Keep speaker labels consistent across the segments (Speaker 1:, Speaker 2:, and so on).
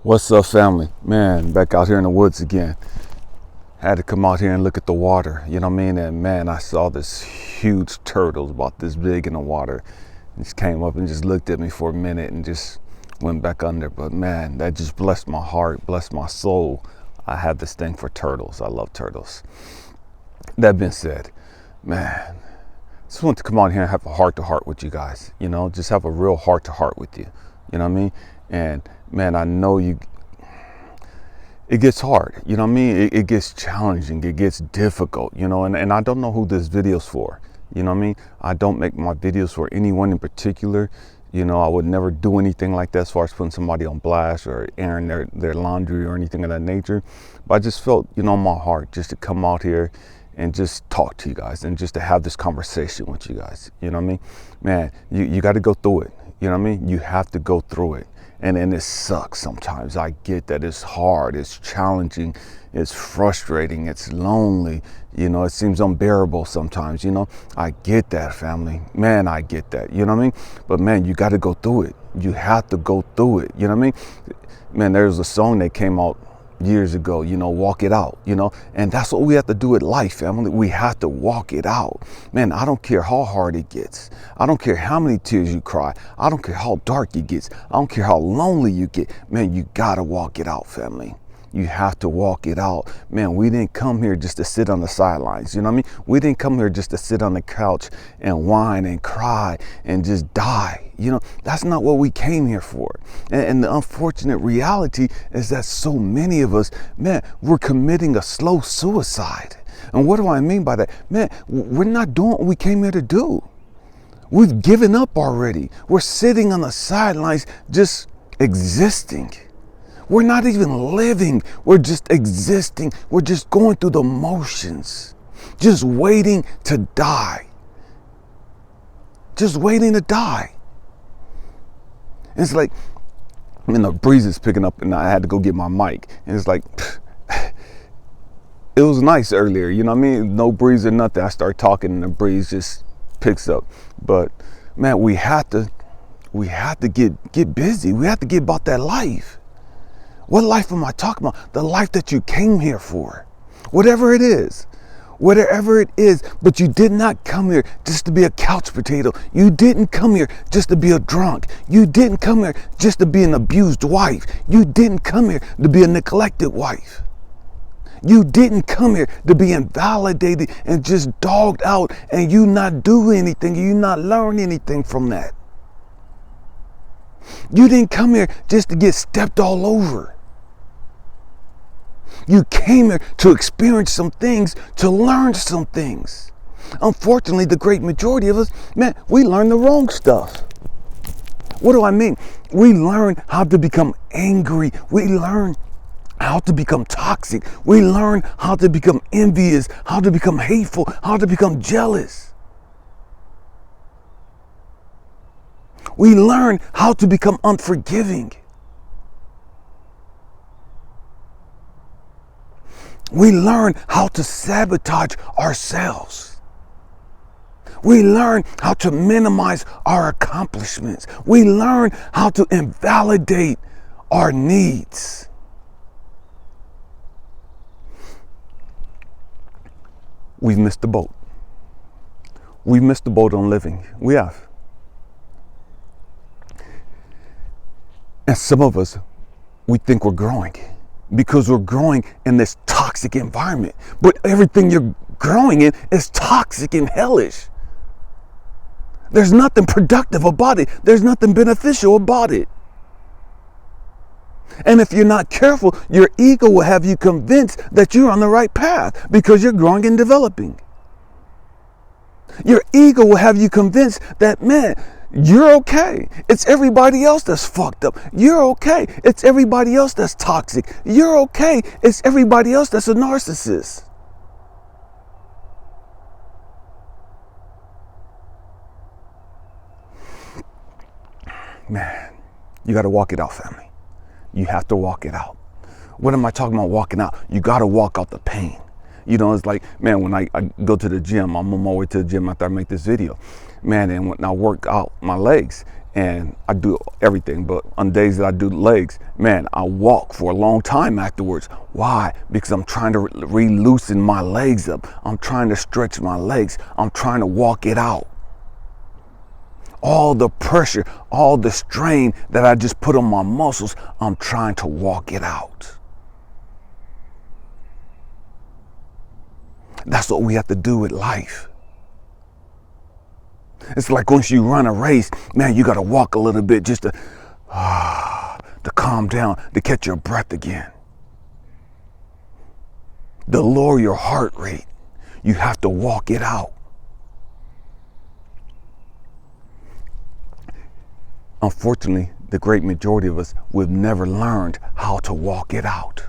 Speaker 1: What's up, family? Man, back out here in the woods again. Had to come out here and look at the water, you know what I mean? And man, I saw this huge turtle about this big in the water. It just came up and just looked at me for a minute and just went back under. But man, that just blessed my heart, blessed my soul. I have this thing for turtles. I love turtles. That being said, man, just want to come out here and have a heart-to-heart with you guys, you know, just have a real heart-to-heart with you, you know what I mean? And man, I know it gets hard, you know what I mean? It gets challenging, it gets difficult, you know, and I don't know who this video's for, you know what I mean? I don't make my videos for anyone in particular. You know, I would never do anything like that as far as putting somebody on blast or airing their laundry or anything of that nature. But I just felt, you know, in my heart just to come out here and just talk to you guys and just to have this conversation with you guys, you know what I mean? Man, you got to go through it, you know what I mean? You have to go through it. And it sucks sometimes. I get that it's hard, it's challenging, it's frustrating, it's lonely, you know, it seems unbearable sometimes, you know. I get that, family. Man, I get that, you know what I mean? But man, you got to go through it. You have to go through it, you know what I mean? Man, there's a song that came out years ago, you know, walk it out, you know, and that's what we have to do with life, family. We have to walk it out. Man, I don't care how hard it gets. I don't care how many tears you cry. I don't care how dark it gets. I don't care how lonely you get. Man, you gotta walk it out, family. You have to walk it out. Man, we didn't come here just to sit on the sidelines, you know what I mean? We didn't come here just to sit on the couch and whine and cry and just die. You know, that's not what we came here for. And the unfortunate reality is that so many of us, man, we're committing a slow suicide. And what do I mean by that? Man, we're not doing what we came here to do. We've given up already. We're sitting on the sidelines just existing. We're not even living. We're just existing. We're just going through the motions, just waiting to die. Just waiting to die. It's like, I mean, the breeze is picking up and I had to go get my mic. And it's like, it was nice earlier, you know what I mean? No breeze or nothing. I start talking and the breeze just picks up. But man, we have to get busy. We have to get about that life. What life am I talking about? The life that you came here for. Whatever it is, but you did not come here just to be a couch potato. You didn't come here just to be a drunk. You didn't come here just to be an abused wife. You didn't come here to be a neglected wife. You didn't come here to be invalidated and just dogged out and you not do anything, you not learn anything from that. You didn't come here just to get stepped all over. You came here to experience some things, to learn some things. Unfortunately, the great majority of us, man, we learn the wrong stuff. What do I mean? We learn how to become angry. We learn how to become toxic. We learn how to become envious, how to become hateful, how to become jealous. We learn how to become unforgiving. We learn how to sabotage ourselves. We learn how to minimize our accomplishments. We learn how to invalidate our needs. We've missed the boat. We've missed the boat on living. We have. And some of us, we think we're growing because we're growing in this toxic environment. But everything you're growing in is toxic and hellish. There's nothing productive about it. There's nothing beneficial about it. And if you're not careful, your ego will have you convinced that you're on the right path because you're growing and developing. Your ego will have you convinced that, man, you're okay. It's everybody else that's fucked up. You're okay. It's everybody else that's toxic. You're okay. It's everybody else that's a narcissist. Man, you got to walk it out, family. You have to walk it out. What am I talking about walking out? You got to walk out the pain. You know, it's like, man, when I go to the gym, I'm on my way to the gym after I make this video. Man, and when I work out my legs, and I do everything. But on days that I do legs, man, I walk for a long time afterwards. Why? Because I'm trying to re-loosen my legs up. I'm trying to stretch my legs. I'm trying to walk it out. All the pressure, all the strain that I just put on my muscles, I'm trying to walk it out. That's what we have to do with life. It's like once you run a race, man, you got to walk a little bit just to calm down, to catch your breath again. To lower your heart rate, you have to walk it out. Unfortunately, the great majority of us, we've never learned how to walk it out.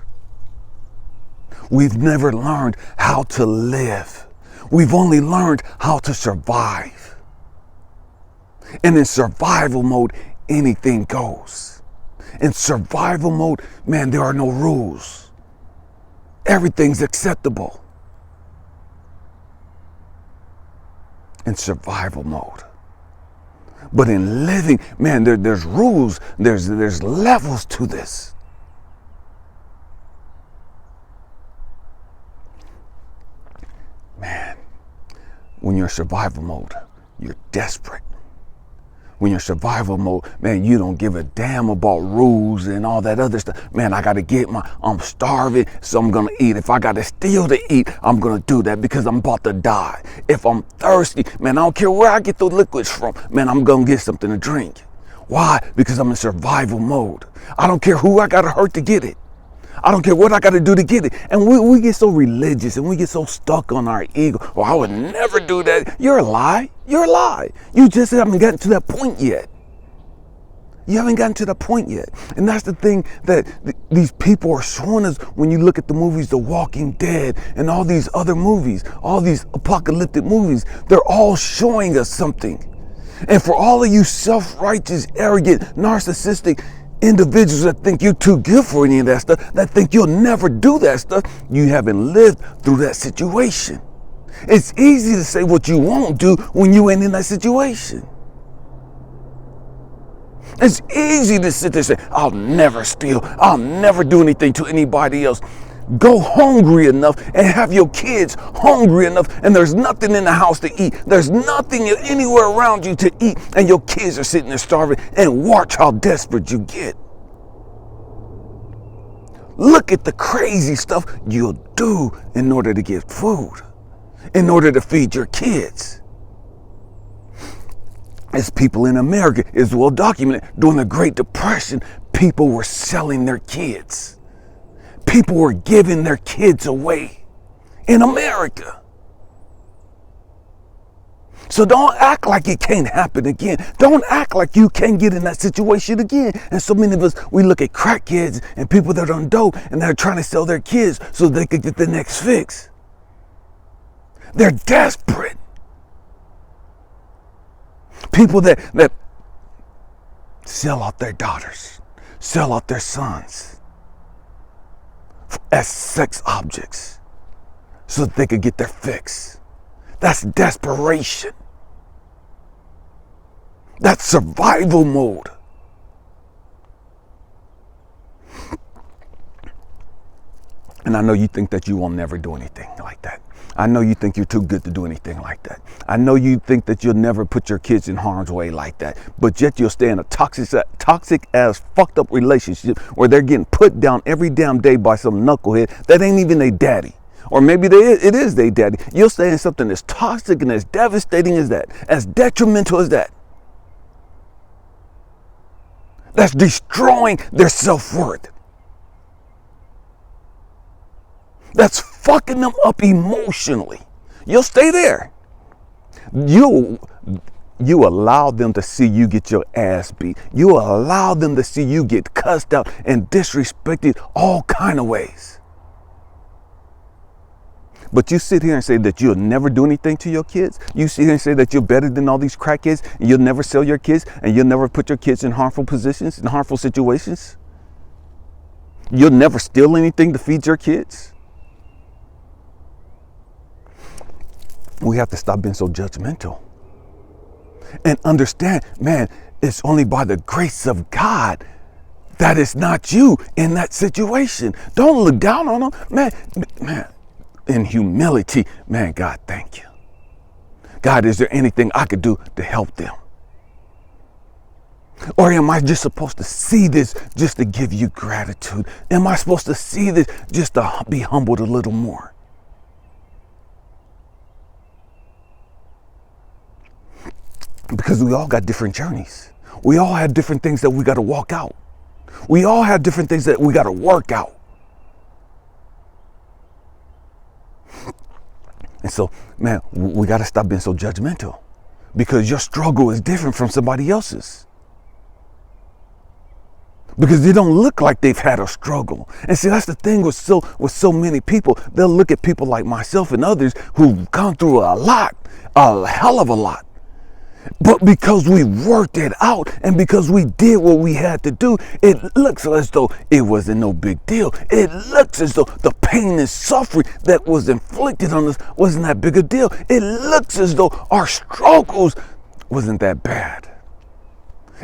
Speaker 1: We've never learned how to live. We've only learned how to survive. And in survival mode, anything goes. In survival mode, man, there are no rules. Everything's acceptable. In survival mode. But in living, man, there's rules, there's levels to this. Man, when you're in survival mode, you're desperate. When you're in survival mode, man, you don't give a damn about rules and all that other stuff. Man, I gotta I'm starving, so I'm gonna eat. If I gotta steal to eat, I'm gonna do that because I'm about to die. If I'm thirsty, man, I don't care where I get the liquids from. Man, I'm gonna get something to drink. Why? Because I'm in survival mode. I don't care who I gotta hurt to get it. I don't care what I got to do to get it. And we get so religious and we get so stuck on our ego. Oh, I would never do that. You're a lie. You're a lie. You just haven't gotten to that point yet. You haven't gotten to that point yet. And that's the thing that these people are showing us when you look at the movies, The Walking Dead and all these other movies, all these apocalyptic movies. They're all showing us something. And for all of you self-righteous, arrogant, narcissistic individuals that think you're too good for any of that stuff, that think you'll never do that stuff, you haven't lived through that situation. It's easy to say what you won't do when you ain't in that situation. It's easy to sit there and say, I'll never steal, I'll never do anything to anybody else. Go hungry enough and have your kids hungry enough, and there's nothing in the house to eat. There's nothing anywhere around you to eat, and your kids are sitting there starving, and watch how desperate you get. Look at the crazy stuff you'll do in order to get food, in order to feed your kids. As people in America is well documented, during the Great Depression, people were selling their kids. People were giving their kids away in America. So don't act like it can't happen again. Don't act like you can't get in that situation again. And so many of us, we look at crack kids and people that are on dope and they're trying to sell their kids so they could get the next fix. They're desperate. People that sell out their daughters, sell out their sons as sex objects so that they could get their fix. That's desperation. That's survival mode. And I know you think that you will never do anything like that. I know you think you're too good to do anything like that. I know you think that you'll never put your kids in harm's way like that. But yet you'll stay in a toxic ass fucked up relationship where they're getting put down every damn day by some knucklehead that ain't even their daddy. Or maybe it is their daddy. You'll stay in something as toxic and as devastating as that, as detrimental as that. That's destroying their self-worth. That's fucking them up emotionally. You'll stay there. You allow them to see you get your ass beat. You allow them to see you get cussed out and disrespected all kind of ways. But you sit here and say that you'll never do anything to your kids. You sit here and say that you're better than all these crackheads and you'll never sell your kids and you'll never put your kids in harmful positions, in harmful situations. You'll never steal anything to feed your kids. We have to stop being so judgmental and understand, man, It's only by the grace of God that it's not you in that situation. Don't look down on them. Man, in humility, man, God, thank you. God, is there anything I could do to help them? Or am I just supposed to see this just to give you gratitude? Am I supposed to see this just to be humbled a little more? Because we all got different journeys. We all have different things that we got to walk out. We all have different things that we got to work out. And so, man, we got to stop being so judgmental, because your struggle is different from somebody else's. Because they don't look like they've had a struggle. And see, that's the thing with so many people. They'll look at people like myself and others who've gone through a lot, a hell of a lot. But because we worked it out and because we did what we had to do, it looks as though it wasn't no big deal. It looks as though the pain and suffering that was inflicted on us wasn't that big a deal. It looks as though our struggles wasn't that bad.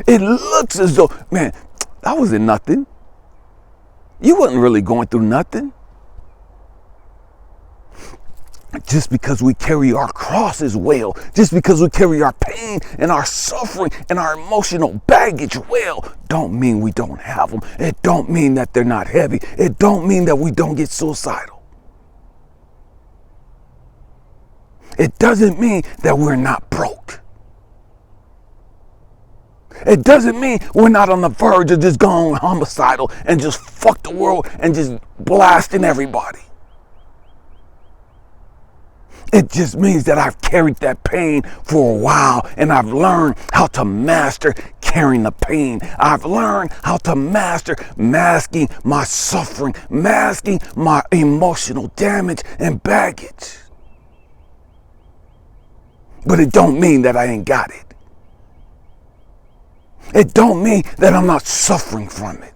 Speaker 1: It looks as though, man, that wasn't nothing. You wasn't really going through nothing. Just because we carry our crosses well, just because we carry our pain and our suffering and our emotional baggage well, don't mean we don't have them. It don't mean that they're not heavy. It don't mean that we don't get suicidal. It doesn't mean that we're not broke. It doesn't mean we're not on the verge of just going homicidal and just fuck the world and just blasting everybody. It just means that I've carried that pain for a while and I've learned how to master carrying the pain. I've learned how to master masking my suffering, masking my emotional damage and baggage. But it don't mean that I ain't got it. It don't mean that I'm not suffering from it.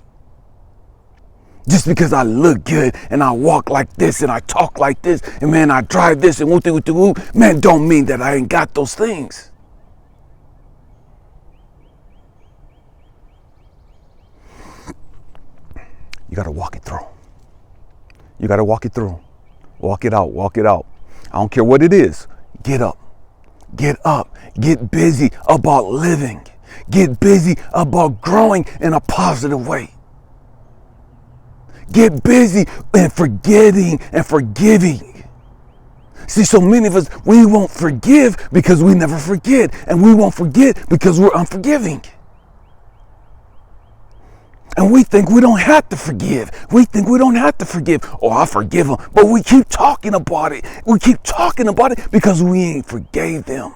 Speaker 1: Just because I look good and I walk like this and I talk like this and man, I drive this and woo, man, don't mean that I ain't got those things. You got to walk it through. You got to walk it through. Walk it out. Walk it out. I don't care what it is. Get up. Get up. Get busy about living. Get busy about growing in a positive way. Get busy in forgetting and forgiving. See, so many of us, we won't forgive because we never forget. And we won't forget because we're unforgiving. And we think we don't have to forgive. We think we don't have to forgive. Oh, I forgive them. But we keep talking about it. We keep talking about it because we ain't forgave them.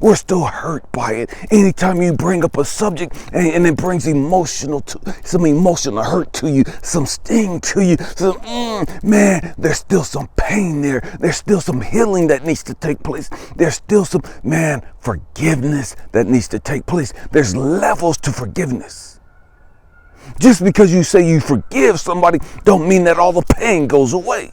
Speaker 1: We're still hurt by it. Anytime you bring up a subject and it brings some emotional hurt to you, some sting to you, man, there's still some pain there. There's still some healing that needs to take place. There's still some, forgiveness that needs to take place. There's levels to forgiveness. Just because you say you forgive somebody don't mean that all the pain goes away.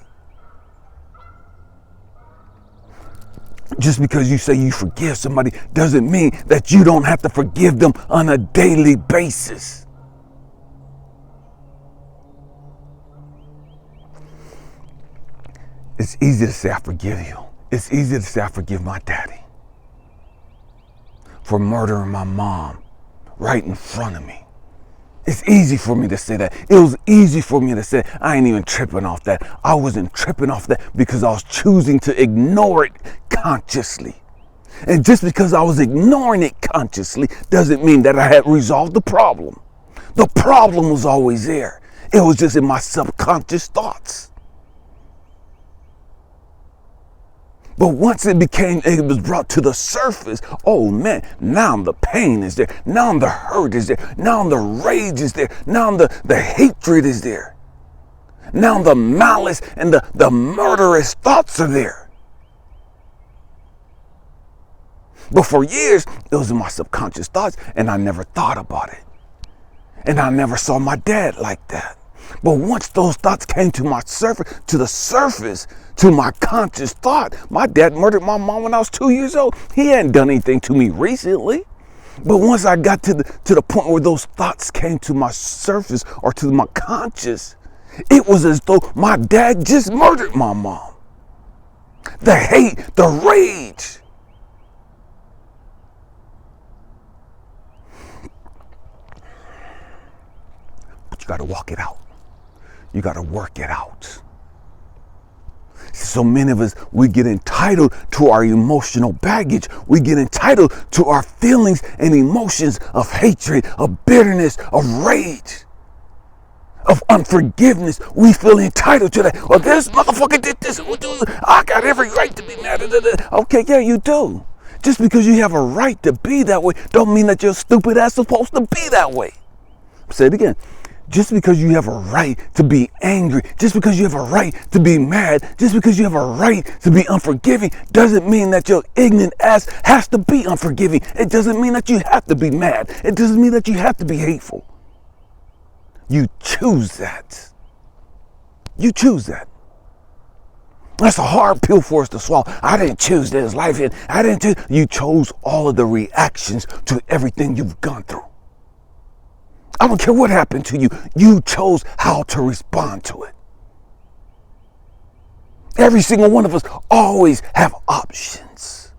Speaker 1: Just because you say you forgive somebody doesn't mean that you don't have to forgive them on a daily basis. It's easy to say I forgive you. It's easy to say I forgive my daddy for murdering my mom right in front of me. It's easy for me to say that. It was easy for me to say, I ain't even tripping off that. I wasn't tripping off that because I was choosing to ignore it consciously. And just because I was ignoring it consciously doesn't mean that I had resolved the problem. The problem was always there. It was just in my subconscious thoughts. But once it was brought to the surface, oh man, now the pain is there. Now the hurt is there. Now the rage is there. Now the hatred is there. Now the malice and the murderous thoughts are there. But for years, it was in my subconscious thoughts and I never thought about it. And I never saw my dad like that. But once those thoughts came to the surface, to my conscious thought, my dad murdered my mom when I was 2 years old. He hadn't done anything to me recently. But once I got to the point where those thoughts came to my surface or to my conscious, it was as though my dad just murdered my mom. The hate, the rage. But you got to walk it out. You got to work it out. So many of us, we get entitled to our emotional baggage. We get entitled to our feelings and emotions of hatred, of bitterness, of rage, of unforgiveness. We feel entitled to that. Well, this motherfucker did this. I got every right to be mad at it. Okay, yeah, you do. Just because you have a right to be that way, don't mean that your stupid ass is supposed to be that way. Say it again. Just because you have a right to be angry, just because you have a right to be mad, just because you have a right to be unforgiving, doesn't mean that your ignorant ass has to be unforgiving. It doesn't mean that you have to be mad. It doesn't mean that you have to be hateful. You choose that. You choose that. That's a hard pill for us to swallow. I didn't choose this life. I didn't choose. You chose all of the reactions to everything you've gone through. I don't care what happened to you. You chose how to respond to it. Every single one of us always have options.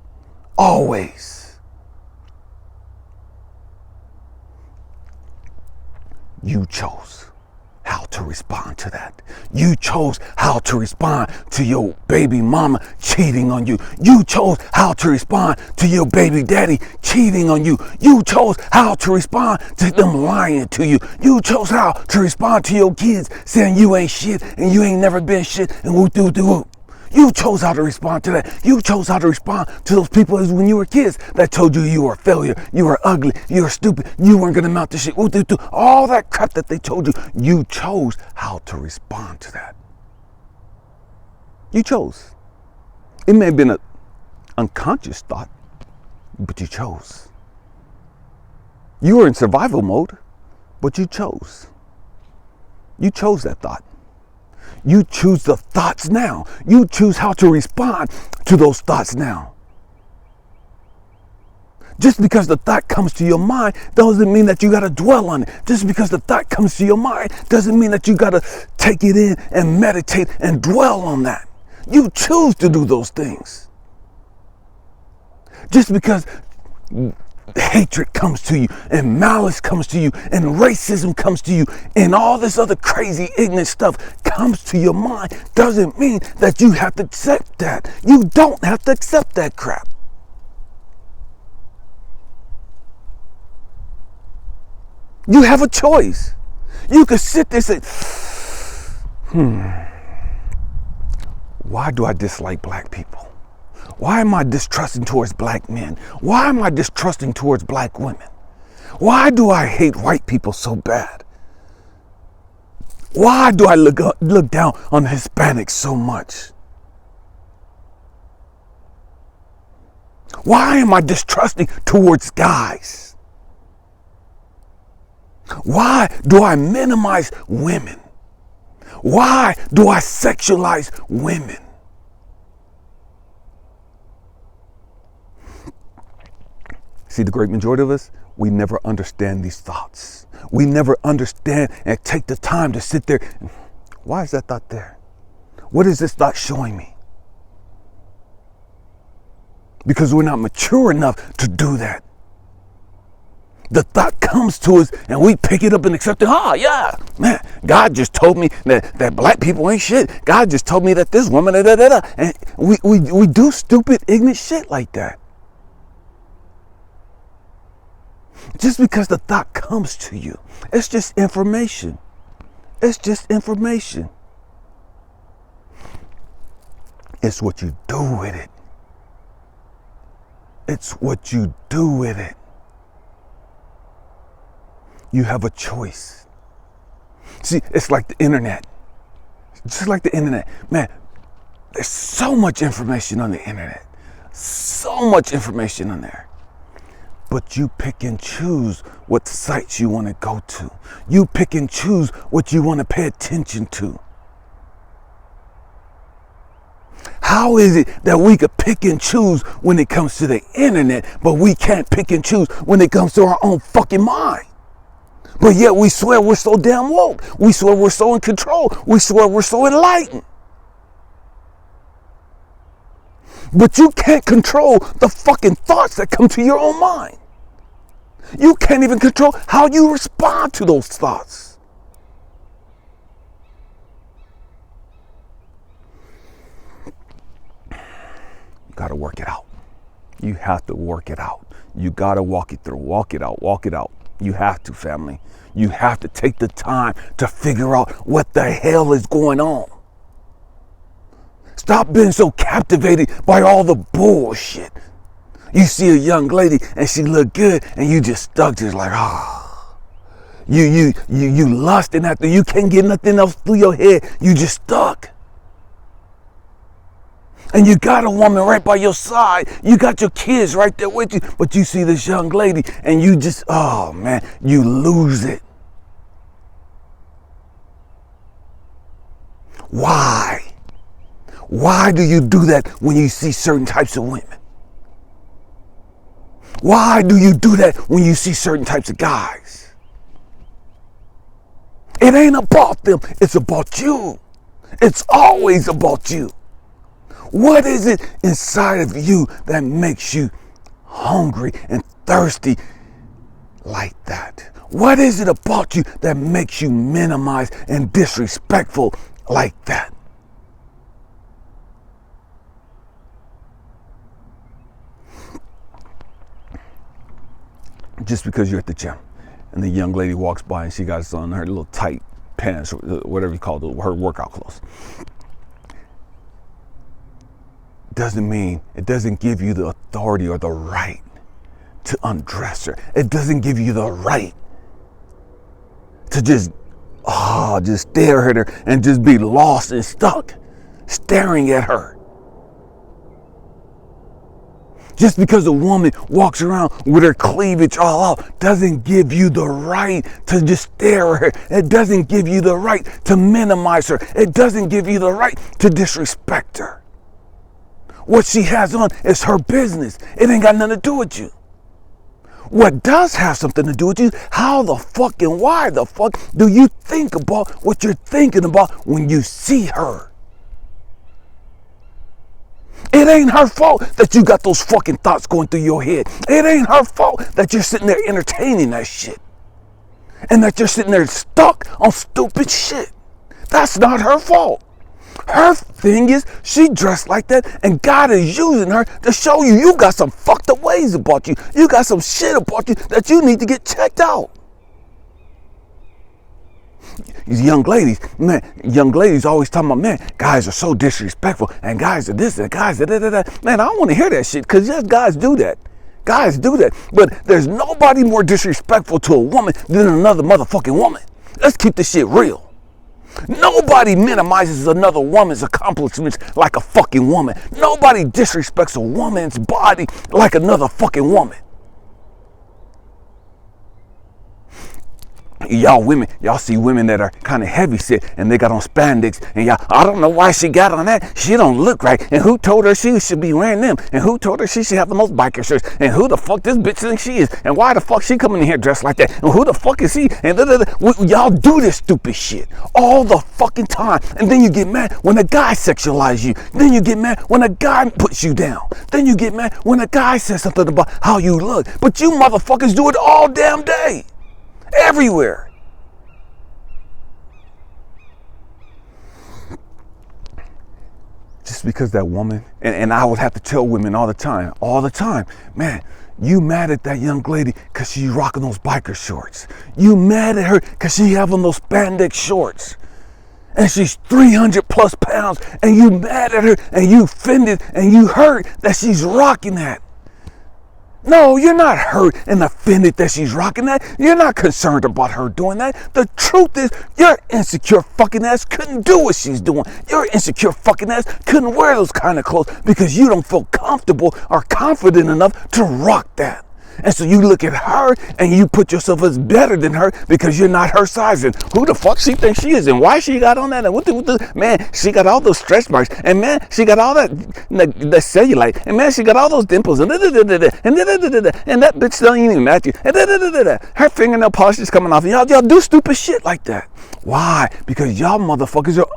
Speaker 1: Always. You chose how to respond to that. You chose how to respond to your baby mama cheating on you. You chose how to respond to your baby daddy cheating on you. You chose how to respond to them lying to you. You chose how to respond to your kids saying you ain't shit and you ain't never been shit and whoop doo doo whoop. You chose how to respond to that. You chose how to respond to those people as when you were kids that told you you were a failure, you were ugly, you were stupid, you weren't going to amount to shit. All that crap that they told you, you chose how to respond to that. You chose. It may have been an unconscious thought, but you chose. You were in survival mode, but you chose. You chose that thought. You choose the thoughts now. You choose how to respond to those thoughts now. Just because the thought comes to your mind doesn't mean that you got to dwell on it. Just because the thought comes to your mind doesn't mean that you got to take it in and meditate and dwell on that. You choose to do those things. Just because hatred comes to you and malice comes to you and racism comes to you and all this other crazy ignorant stuff comes to your mind doesn't mean that you have to accept that. You don't have to accept that crap. You have a choice. You could sit there and say, why do I dislike black people? Why am I distrusting towards black men? Why am I distrusting towards black women? Why do I hate white people so bad? Why do I look down on Hispanics so much? Why am I distrusting towards guys? Why do I minimize women? Why do I sexualize women? See, the great majority of us, we never understand these thoughts. We never understand and take the time to sit there. Why is that thought there? What is this thought showing me? Because we're not mature enough to do that. The thought comes to us and we pick it up and accept it. Oh, yeah, man, God just told me that black people ain't shit. God just told me that this woman, and we do stupid, ignorant shit like that. Just because the thought comes to you, it's just information. It's just information. It's what you do with it. It's what you do with it. You have a choice. See, it's like the internet. Just like the internet. Man, there's so much information on the internet. So much information on there. But you pick and choose what sites you want to go to. You pick and choose what you want to pay attention to. How is it that we could pick and choose when it comes to the internet, but we can't pick and choose when it comes to our own fucking mind? But yet we swear we're so damn woke. We swear we're so in control. We swear we're so enlightened. But you can't control the fucking thoughts that come to your own mind. You can't even control how you respond to those thoughts. You got to work it out. You have to work it out. You got to walk it through. Walk it out. Walk it out. You have to, family. You have to take the time to figure out what the hell is going on. Stop being so captivated by all the bullshit. You see a young lady and she look good and you just stuck just like, You lusting after, you can't get nothing else through your head. You just stuck. And you got a woman right by your side. You got your kids right there with you. But you see this young lady and you just, oh man, you lose it. Why? Why do you do that when you see certain types of women? Why do you do that when you see certain types of guys? It ain't about them. It's about you. It's always about you. What is it inside of you that makes you hungry and thirsty like that? What is it about you that makes you minimize and disrespectful like that? Just because you're at the gym and the young lady walks by and she got on her little tight pants or whatever you call it, her workout clothes, doesn't mean, it doesn't give you the authority or the right to undress her. It doesn't give you the right to just stare at her and just be lost and stuck staring at her. Just because a woman walks around with her cleavage all out doesn't give you the right to just stare at her. It doesn't give you the right to minimize her. It doesn't give you the right to disrespect her. What she has on is her business. It ain't got nothing to do with you. What does have something to do with you, how the fuck and why the fuck do you think about what you're thinking about when you see her? It ain't her fault that you got those fucking thoughts going through your head. It ain't her fault that you're sitting there entertaining that shit. And that you're sitting there stuck on stupid shit. That's not her fault. Her thing is, she dressed like that and God is using her to show you you got some fucked up ways about you. You got some shit about you that you need to get checked out. These young ladies, man, young ladies always talking about, man, guys are so disrespectful and guys are this and guys are that. Man, I don't want to hear that shit because yes, guys do that. Guys do that. But there's nobody more disrespectful to a woman than another motherfucking woman. Let's keep this shit real. Nobody minimizes another woman's accomplishments like a fucking woman. Nobody disrespects a woman's body like another fucking woman. Y'all women, y'all see women that are kind of heavy set and they got on spandex and y'all, I don't know why she got on that. She don't look right. And who told her she should be wearing them? And who told her she should have the most biker shirts? And who the fuck this bitch thinks she is? And why the fuck she coming in here dressed like that? And who the fuck is he? And y'all do this stupid shit all the fucking time. And then you get mad when a guy sexualizes you. Then you get mad when a guy puts you down. Then you get mad when a guy says something about how you look. But you motherfuckers do it all damn day. Everywhere. Just because that woman, and I would have to tell women all the time, man, you mad at that young lady because she's rocking those biker shorts. You mad at her because she having those spandex shorts. And she's 300 plus pounds and you mad at her and you offended and you hurt that she's rocking that. No, you're not hurt and offended that she's rocking that. You're not concerned about her doing that. The truth is, your insecure fucking ass couldn't do what she's doing. Your insecure fucking ass couldn't wear those kind of clothes because you don't feel comfortable or confident enough to rock that. And so you look at her and you put yourself as better than her because you're not her size. And who the fuck she thinks she is, and why she got on that, and what the man, she got all those stretch marks, and man, she got all that cellulite, and man, she got all those dimples, and that bitch don't even match you, and her fingernail polish is coming off. Y'all do stupid shit like that. Why? Because y'all motherfuckers are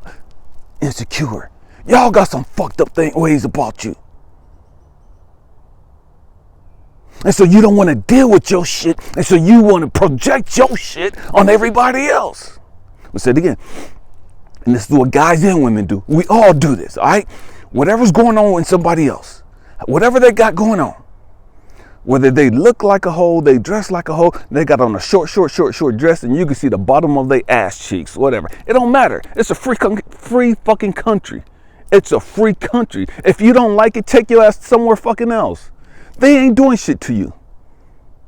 Speaker 1: insecure. Y'all got some fucked up ways about you. And so you don't want to deal with your shit. And so you want to project your shit on everybody else. We'll say it again. And this is what guys and women do. We all do this, all right? Whatever's going on with somebody else, whatever they got going on, whether they look like a hoe, they dress like a hoe, they got on a short dress, and you can see the bottom of their ass cheeks, whatever. It don't matter. It's a free fucking country. It's a free country. If you don't like it, take your ass somewhere fucking else. They ain't doing shit to you.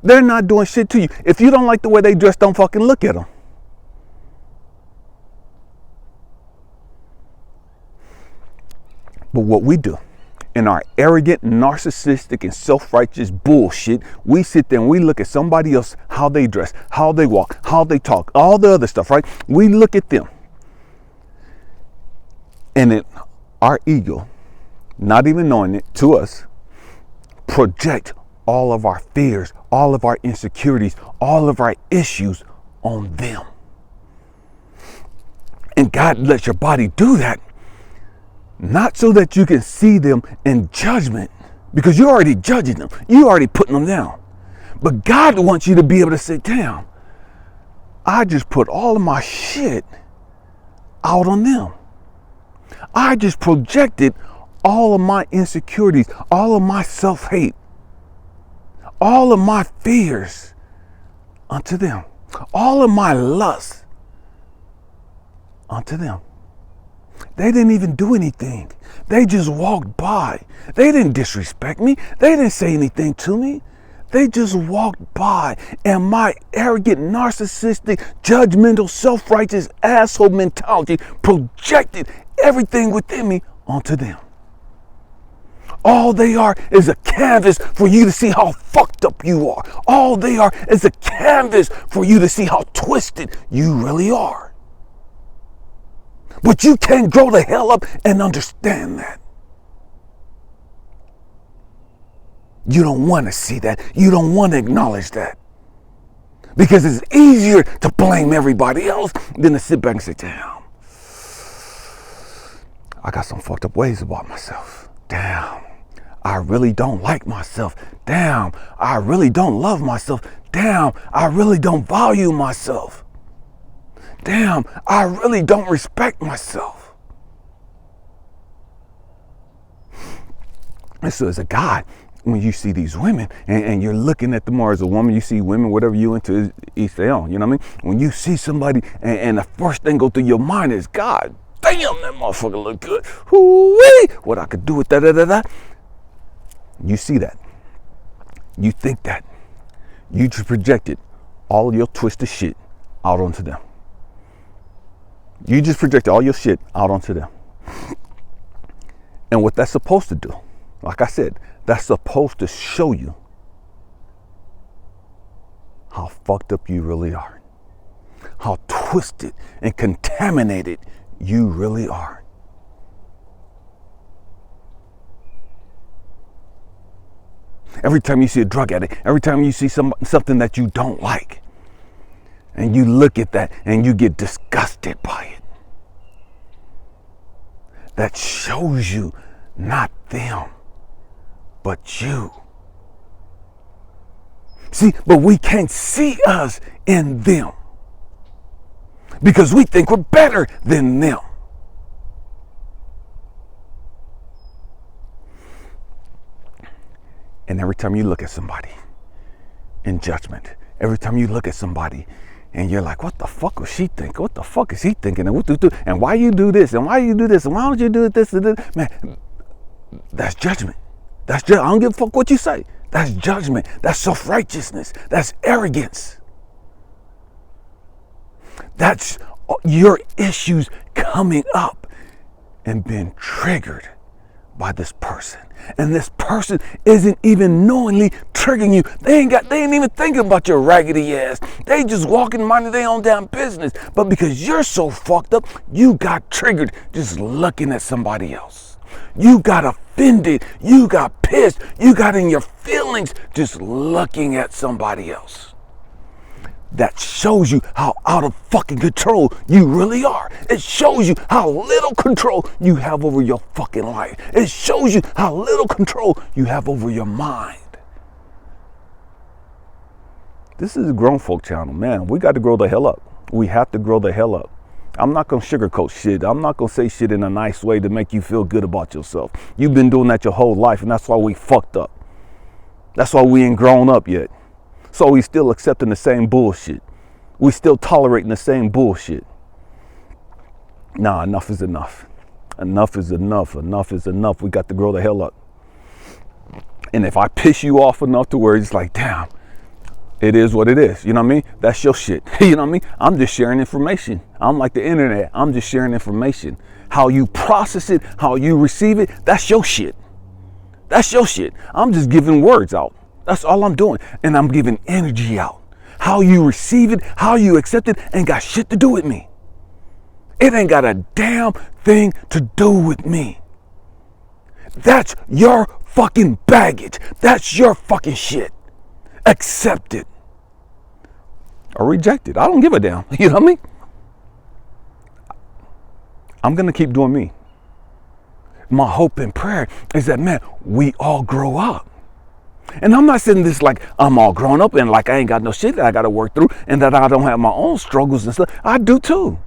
Speaker 1: They're not doing shit to you. If you don't like the way they dress, don't fucking look at them. But what we do in our arrogant, narcissistic, and self-righteous bullshit, we sit there and we look at somebody else, how they dress, how they walk, how they talk, all the other stuff, right? We look at them. And our ego, not even knowing it, to us, project all of our fears, all of our insecurities, all of our issues on them. And God lets your body do that, not so that you can see them in judgment, because you're already judging them. You're already putting them down. But God wants you to be able to sit down. I just put all of my shit out on them. I just projected all of my insecurities, all of my self-hate, all of my fears unto them, all of my lust unto them. They didn't even do anything. They just walked by. They didn't disrespect me. They didn't say anything to me. They just walked by, and my arrogant, narcissistic, judgmental, self-righteous asshole mentality projected everything within me onto them. All they are is a canvas for you to see how fucked up you are. All they are is a canvas for you to see how twisted you really are. But you can't grow the hell up and understand that. You don't want to see that. You don't want to acknowledge that. Because it's easier to blame everybody else than to sit back and say, damn, I got some fucked up ways about myself. Damn, I really don't like myself. Damn, I really don't love myself. Damn, I really don't value myself. Damn, I really don't respect myself. And so as a guy, when you see these women and you're looking at them, or as a woman, you see women, whatever you into, each their own, you know what I mean? When you see somebody and the first thing go through your mind is, God damn, that motherfucker look good. Hoo-wee, what I could do with that. You see that. You think that. You just projected all your twisted shit out onto them. You just projected all your shit out onto them. And what that's supposed to do, like I said, that's supposed to show you how fucked up you really are. How twisted and contaminated you really are. Every time you see a drug addict, every time you see something that you don't like, and you look at that and you get disgusted by it, that shows you not them, but you. See, but we can't see us in them because we think we're better than them. And every time you look at somebody in judgment, every time you look at somebody and you're like, what the fuck was she thinking? What the fuck is he thinking? And why you do this? And why you do this? And why don't you do this? Man, that's judgment. I don't give a fuck what you say. That's judgment. That's self-righteousness. That's arrogance. That's your issues coming up and being triggered by this person. And this person isn't even knowingly triggering you. They ain't even thinking about your raggedy ass. They just walking minding their own damn business. But because you're so fucked up, you got triggered just looking at somebody else. You got offended. You got pissed. You got in your feelings just looking at somebody else. That shows you how out of fucking control you really are. It shows you how little control you have over your fucking life. It shows you how little control you have over your mind. This is a grown folk channel, man. We got to grow the hell up. We have to grow the hell up. I'm not going to sugarcoat shit. I'm not going to say shit in a nice way to make you feel good about yourself. You've been doing that your whole life, and that's why we fucked up. That's why we ain't grown up yet. So we still accepting the same bullshit. We still tolerating the same bullshit. Nah, enough is enough. Enough is enough. Enough is enough. We got to grow the hell up. And if I piss you off enough to where it's like, damn, it is what it is. You know what I mean? That's your shit. You know what I mean? I'm just sharing information. I'm like the internet. I'm just sharing information. How you process it, how you receive it, that's your shit. That's your shit. I'm just giving words out. That's all I'm doing. And I'm giving energy out. How you receive it, how you accept it, ain't got shit to do with me. It ain't got a damn thing to do with me. That's your fucking baggage. That's your fucking shit. Accept it. Or reject it. I don't give a damn. You know what I mean? I'm going to keep doing me. My hope and prayer is that, man, we all grow up. And I'm not saying this like I'm all grown up and like I ain't got no shit that I got to work through and that I don't have my own struggles and stuff. I do too.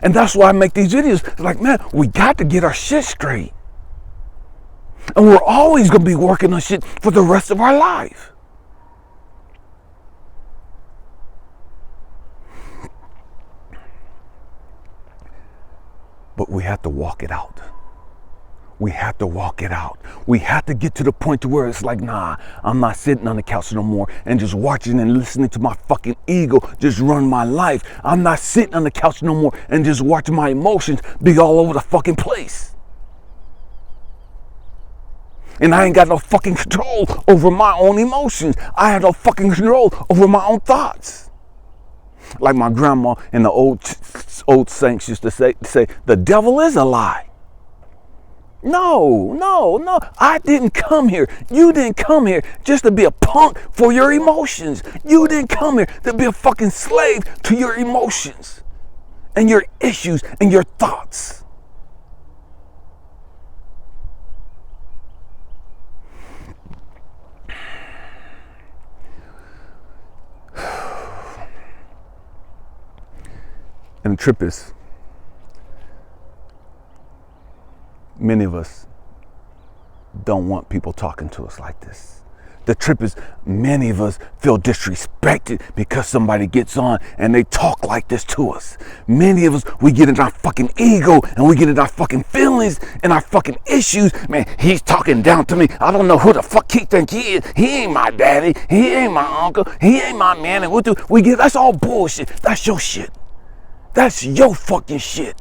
Speaker 1: And that's why I make these videos. Like, man, we got to get our shit straight. And we're always going to be working on shit for the rest of our life. But we have to walk it out. We have to walk it out. We have to get to the point to where it's like, nah, I'm not sitting on the couch no more and just watching and listening to my fucking ego just run my life. I'm not sitting on the couch no more and just watching my emotions be all over the fucking place. And I ain't got no fucking control over my own emotions. I have no fucking control over my own thoughts. Like my grandma and the old saints used to say, the devil is a lie. No. I didn't come here. You didn't come here just to be a punk for your emotions. You didn't come here to be a fucking slave to your emotions and your issues and your thoughts. And the trip is, many of us don't want people talking to us like this. The trip is, many of us feel disrespected because somebody gets on and they talk like this to us. Many of us, we get in our fucking ego and we get in our fucking feelings and our fucking issues. Man, he's talking down to me. I don't know who the fuck he think he is. He ain't my daddy. He ain't my uncle. He ain't my man. And what do we get? That's all bullshit. That's your shit. That's your fucking shit.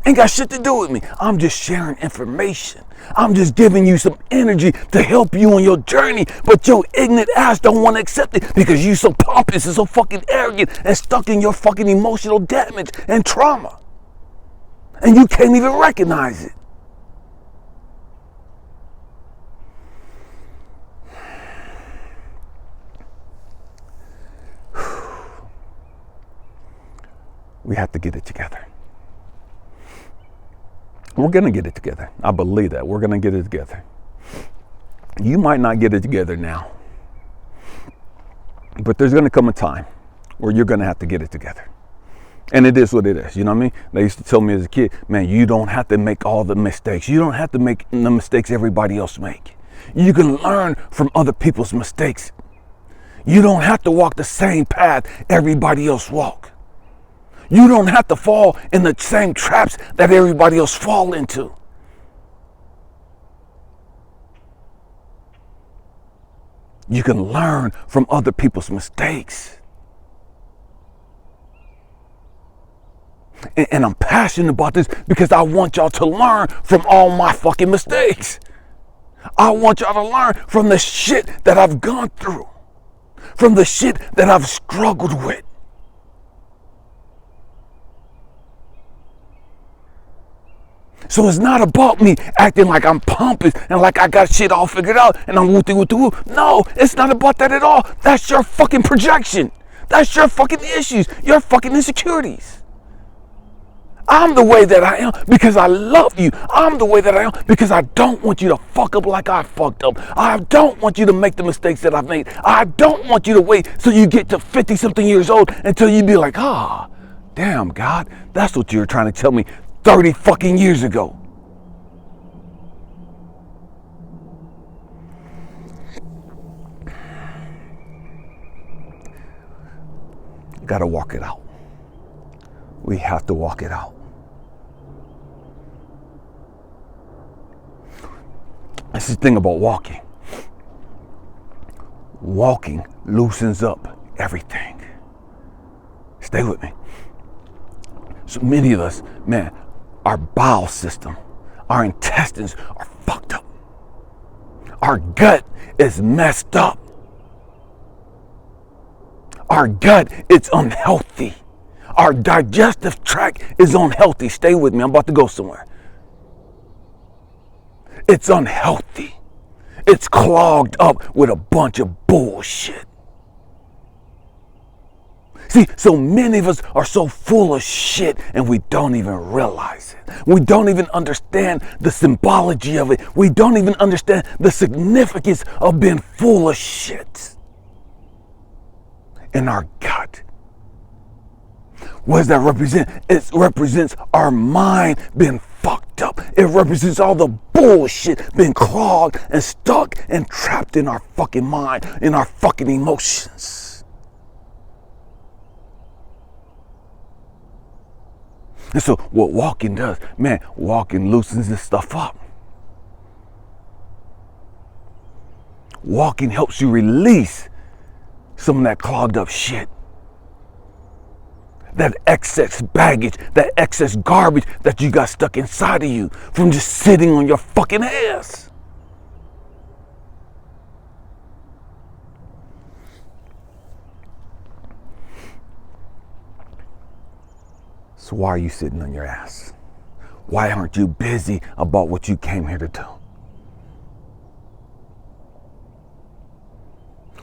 Speaker 1: Ain't got shit to do with me. I'm just sharing information. I'm just giving you some energy to help you on your journey. But your ignorant ass don't want to accept it because you so pompous and so fucking arrogant and stuck in your fucking emotional damage and trauma. And you can't even recognize it. We have to get it together. We're going to get it together. I believe that. We're going to get it together. You might not get it together now, but there's going to come a time where you're going to have to get it together. And it is what it is. You know what I mean? They used to tell me as a kid, man, you don't have to make all the mistakes. You don't have to make the mistakes everybody else make. You can learn from other people's mistakes. You don't have to walk the same path everybody else walk. You don't have to fall in the same traps that everybody else fall into. You can learn from other people's mistakes. And I'm passionate about this because I want y'all to learn from all my fucking mistakes. I want y'all to learn from the shit that I've gone through, from the shit that I've struggled with. So it's not about me acting like I'm pumping and like I got shit all figured out and I'm woo-woo. No, it's not about that at all. That's your fucking projection. That's your fucking issues, your fucking insecurities. I'm the way that I am because I love you. I'm the way that I am because I don't want you to fuck up like I fucked up. I don't want you to make the mistakes that I've made. I don't want you to wait till you get to 50-something years old until you be like, damn, God, that's what you were trying to tell me 30 fucking years ago. Gotta walk it out. We have to walk it out. That's the thing about walking. Walking loosens up everything. Stay with me. So many of us, man, our bowel system, our intestines are fucked up. Our gut is messed up. Our gut is unhealthy. Our digestive tract is unhealthy. Stay with me. I'm about to go somewhere. It's unhealthy. It's clogged up with a bunch of bullshit. See, so many of us are so full of shit and we don't even realize it. We don't even understand the symbology of it. We don't even understand the significance of being full of shit. In our gut. What does that represent? It represents our mind being fucked up. It represents all the bullshit being clogged and stuck and trapped in our fucking mind, in our fucking emotions. And so what walking does, man, walking loosens this stuff up. Walking helps you release some of that clogged up shit. That excess baggage, that excess garbage that you got stuck inside of you from just sitting on your fucking ass. So why are you sitting on your ass? Why aren't you busy about what you came here to do?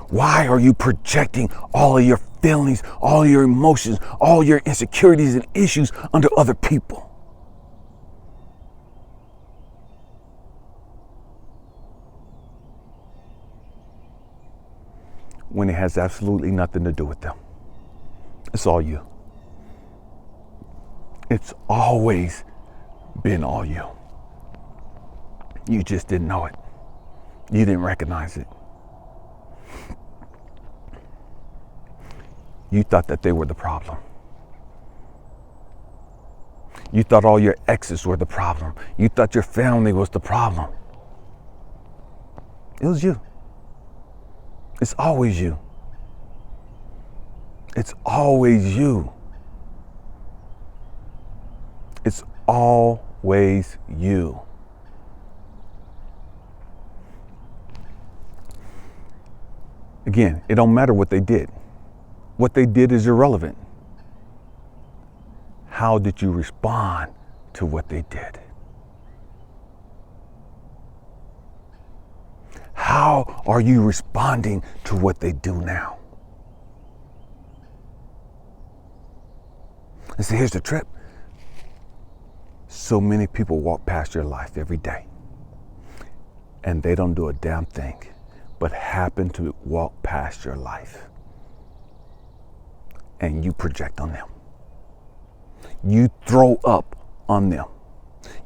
Speaker 1: Why are you projecting all of your feelings, all your emotions, all your insecurities and issues onto other people? When it has absolutely nothing to do with them. It's all you. It's always been all you. You just didn't know it. You didn't recognize it. You thought that they were the problem. You thought all your exes were the problem. You thought your family was the problem. It was you. It's always you. It's always you. It's always you. Again, it don't matter what they did. What they did is irrelevant. How did you respond to what they did? How are you responding to what they do now? And see, here's the trip. So many people walk past your life every day and they don't do a damn thing but happen to walk past your life. And you project on them. You throw up on them.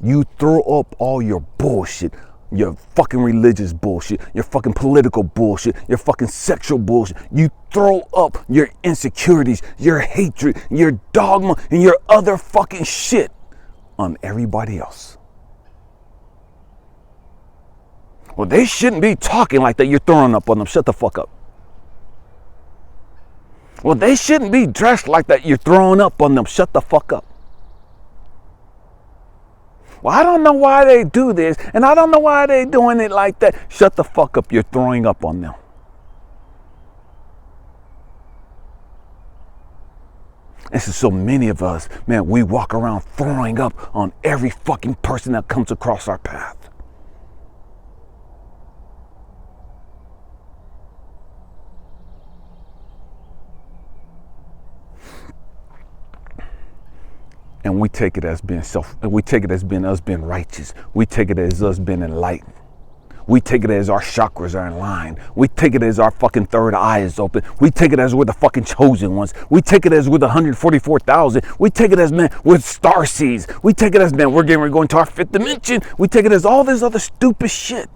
Speaker 1: You throw up all your bullshit, your fucking religious bullshit, your fucking political bullshit, your fucking sexual bullshit. You throw up your insecurities, your hatred, your dogma, and your other fucking shit on everybody else. Well, they shouldn't be talking like that. You're throwing up on them. Shut the fuck up. Well, they shouldn't be dressed like that. You're throwing up on them. Shut the fuck up. Well, I don't know why they do this, and I don't know why they doing it like that. Shut the fuck up. You're throwing up on them. And so many of us, man, we walk around throwing up on every fucking person that comes across our path. And we take it as being us being righteous. We take it as us being enlightened. We take it as our chakras are in line. We take it as our fucking third eye is open. We take it as we're the fucking chosen ones. We take it as we're the 144,000. We take it as, man, we're star seeds. We take it as, man, we're going to our fifth dimension. We take it as all this other stupid shit.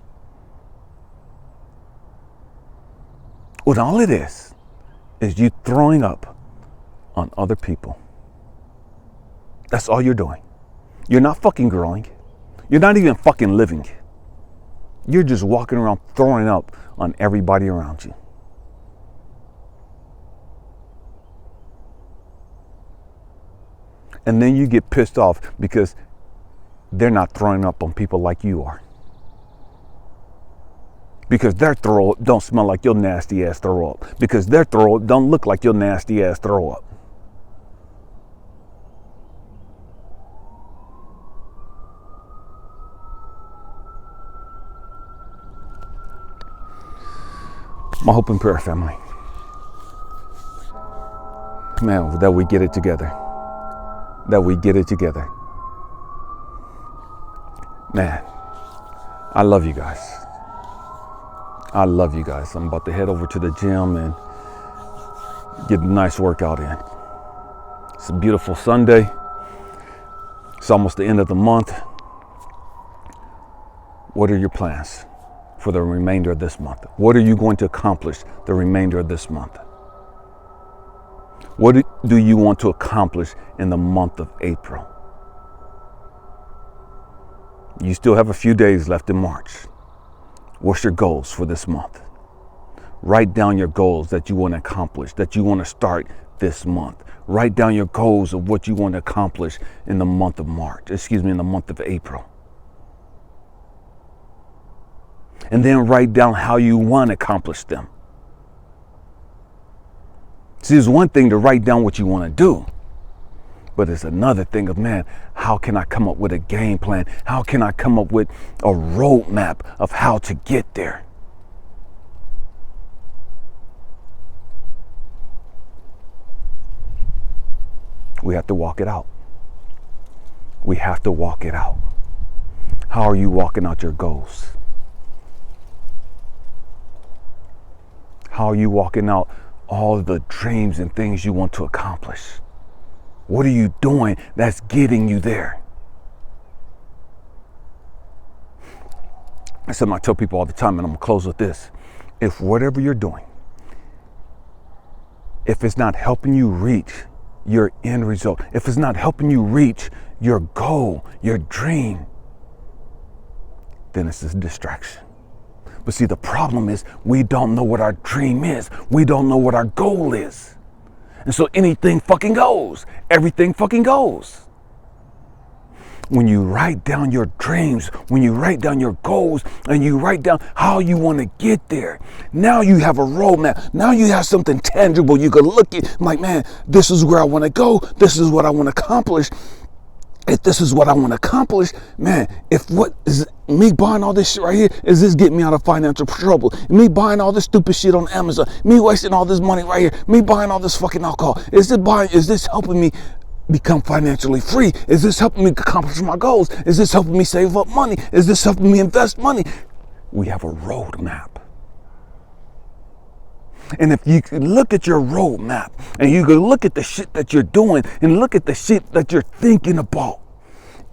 Speaker 1: When all it is you throwing up on other people. That's all you're doing. You're not fucking growing. You're not even fucking living. You're just walking around throwing up on everybody around you. And then you get pissed off because they're not throwing up on people like you are. Because their throw up don't smell like your nasty ass throw up. Because their throw up don't look like your nasty ass throw up. My hope and prayer, family, man, that we get it together. That we get it together. Man, I love you guys. I love you guys. I'm about to head over to the gym and get a nice workout in. It's a beautiful Sunday. It's almost the end of the month. What are your plans for the remainder of this month? What are you going to accomplish the remainder of this month? What do you want to accomplish in the month of April? You still have a few days left in March. What's your goals for this month? Write down your goals that you want to accomplish, that you want to start this month. Write down your goals of what you want to accomplish in the month of in the month of April. And then write down how you want to accomplish them. See, it's one thing to write down what you want to do, but it's another thing of, man, how can I come up with a game plan? How can I come up with a roadmap of how to get there? We have to walk it out. We have to walk it out. How are you walking out your goals? How are you walking out all the dreams and things you want to accomplish? What are you doing that's getting you there? That's something I tell people all the time, and I'm going to close with this. If whatever you're doing, if it's not helping you reach your end result, if it's not helping you reach your goal, your dream, then it's a distraction. But see, the problem is we don't know what our dream is. We don't know what our goal is. And so anything fucking goes. Everything fucking goes. When you write down your dreams, when you write down your goals, and you write down how you want to get there, now you have a roadmap. Now you have something tangible you can look at, like, man, this is where I want to go. This is what I want to accomplish. If this is what I want to accomplish, man, if what is me buying all this shit right here, is this getting me out of financial trouble? Me buying all this stupid shit on Amazon, me wasting all this money right here, me buying all this fucking alcohol, is this helping me become financially free? Is this helping me accomplish my goals? Is this helping me save up money? Is this helping me invest money? We have a roadmap. And if you can look at your roadmap and you can look at the shit that you're doing and look at the shit that you're thinking about,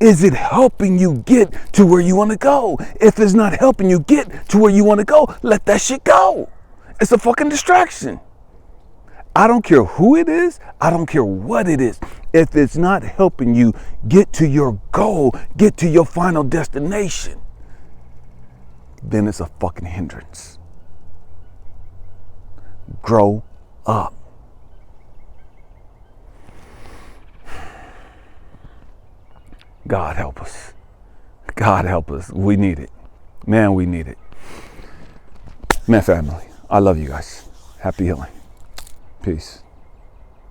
Speaker 1: is it helping you get to where you want to go? If it's not helping you get to where you want to go, let that shit go. It's a fucking distraction. I don't care who it is. I don't care what it is. If it's not helping you get to your goal, get to your final destination, then it's a fucking hindrance. Grow up. God help us. God help us. We need it. Man, we need it. Man, family, I love you guys. Happy healing. Peace.